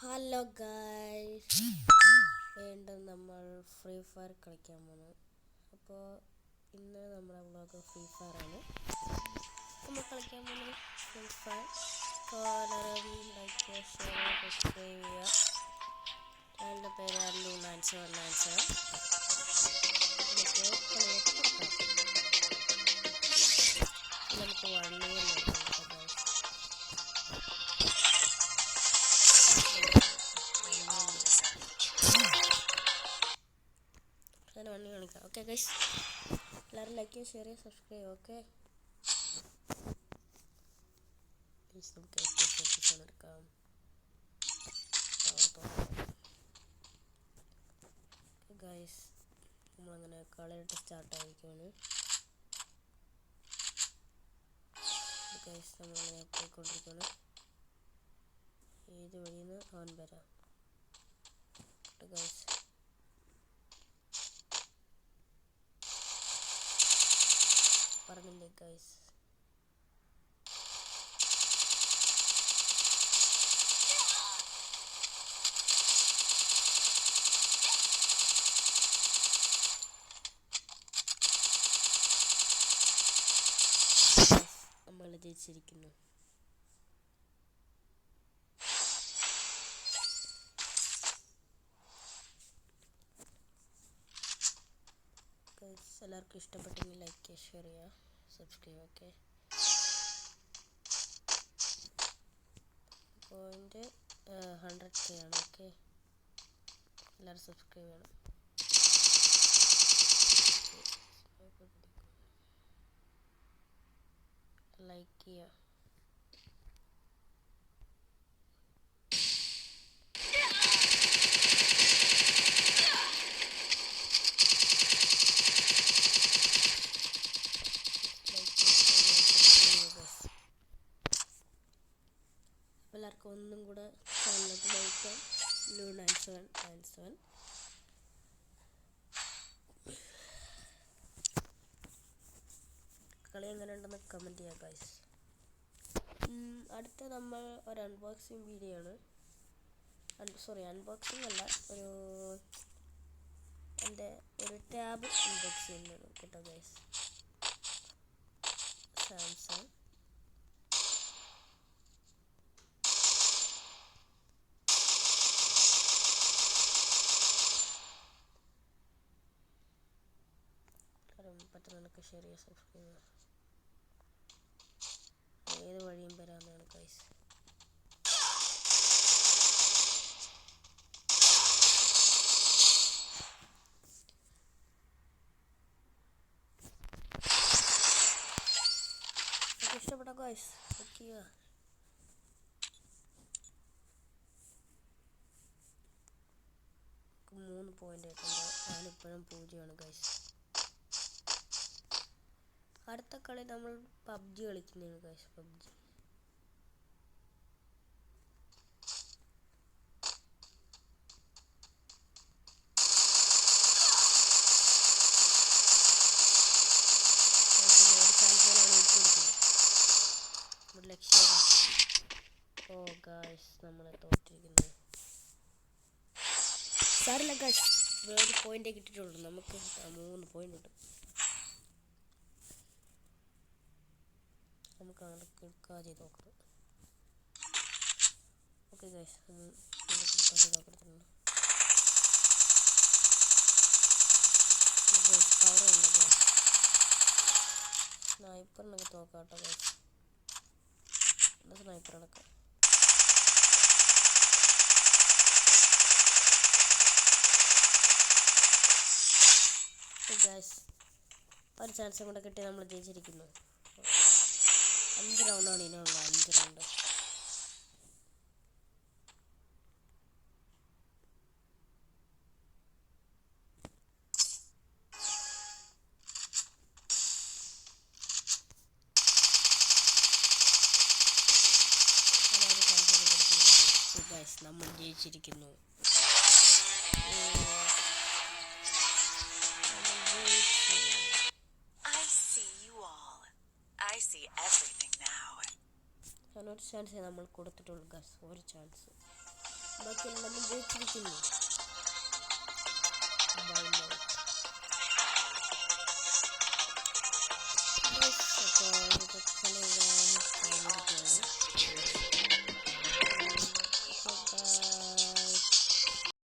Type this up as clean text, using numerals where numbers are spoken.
Hello guys, വീണ്ടും നമ്മൾ free fire കളിക്കാൻ പോകുന്നു. അപ്പോൾ ഇന്ന് നമ്മുടെ വ്ളോഗ് ഫ്രീ ഫയർ ആണ്. നമ്മൾ കളിക്കാൻ പോകുന്നത് ഫ്രീ ഫയർ. എല്ലാവരും ലൈക്ക് ചെയ്യുക, ഷെയർ ചെയ്യുക, സബ്സ്ക്രൈബ് ചെയ്യുക. എൻ്റെ പേര് അല്ലു9797. നമുക്ക് വണ്ടി കളിക്കാം. ഓക്കെ ഗൈസ്, എല്ലാവരും ലൈക്ക് ചെയ്യുക, ഷെയർ ചെയ്യുക, സബ്സ്ക്രൈബ് ചെയ്യുക. ഓക്കെ നമുക്ക് എടുക്കാം. ഗൈസ്, നമ്മളങ്ങനെ കളിയിട്ട് സ്റ്റാർട്ടായിരിക്കുകയാണ്. ഗൈസ്, നമ്മളിങ്ങനെ പോയിക്കൊണ്ടിരിക്കുകയാണ്. ഏത് വഴിയിൽ നിന്ന് അവൻ വരാം. ഗൈസ്, പറഞ്ഞില്ലേ ഗൈസ്, നമ്മൾ ജയിച്ചിരിക്കുന്നു. എല്ലാവർക്കും ഇഷ്ടപ്പെട്ടെങ്കിൽ ലൈക്ക് ചെയ്യുക, ഷെയർ ചെയ്യുക, സബ്സ്ക്രൈബ്. ഓക്കെ, പോയിന്റ് 100K ആണ്. ഓക്കെ, എല്ലാവരും സബ്സ്ക്രൈബ് ചെയ്യണം. ലൈക്ക് ചെയ്യുക. എല്ലാവർക്കും ഒന്നും കൂടെ ചാനലിലേക്ക് ലൈക്കാം. Lu9797. കളി എങ്ങനെ ഉണ്ടെന്ന് കമൻറ്റ് ചെയ്യുക ഗൈസ്. അടുത്ത നമ്മൾ ഒരു അൺബോക്സിങ് വീഡിയോ ആണ്. അൺബോക്സിങ് അല്ല, എൻ്റെ ഒരു ടാബ് അൺബോക്സ് ചെയ്യുന്നതാണ് കേട്ടോ ഗൈസ്. സാംസങ് പറ്റുന്നതൊക്കെ ഷെയർ ചെയ്യുക, സബ്സ്ക്രൈബ് ചെയ്യുക. ഏത് വഴിയും വരാമെന്നാണ് ഗൈസ്. ഇഷ്ടപ്പെട്ട ഗൈസ് ലൈക്ക് ചെയ്യുക. നമുക്ക് 3 പോയിന്റ് ആയിട്ടുണ്ട്. ഞാനിപ്പോഴും 0 ഗൈസ്. അടുത്ത കളി നമ്മൾ പബ്ജി കളിക്കുന്നതാണ് ഗൈസ്. പബ്ജി ലക്ഷ്യം. ഓ ഗൈസ്, നമ്മളെ തോറ്റിരിക്കുന്നു. സാറില്ല ഗൈസ്, ഒരു പോയിന്റേ കിട്ടിയിട്ടുള്ളൂ. നമുക്ക് 3 പോയിന്റ് ഉണ്ട്. നമുക്ക് അങ്ങനെ ക്ലിക്കാ ചെയ്ത് നോക്കണം. ഓക്കെ ഗൈസ്, ക്ലിക്കാ ചെയ്ത് നോക്കിയിട്ടുണ്ട്. പവർ ഉണ്ട് ഗൈസ്. സ്നൈപ്പറിനൊക്കെ നോക്കാട്ടോ ഗൈസ്. സ്നൈപ്പറടക്കം ഗൈസ്, ഒരു ചാൻസും കൂടെ കിട്ടി നമ്മൾ ജയിച്ചിരിക്കുന്നു. 5 റൗണ്ടാണ് ഇതിനുള്ള. 5 റൗണ്ട്. ഗൈസ്, നമ്മൾ ജയിച്ചിരിക്കുന്നു. ഒരു ചാൻസ് നമ്മൾ കൊടുത്തിട്ടുള്ളൂ ഗൈസ്, ഒരു ചാൻസ്. ബാക്കിയെല്ലാം ജയിച്ചിരിക്കുന്നു. അപ്പോൾ കളി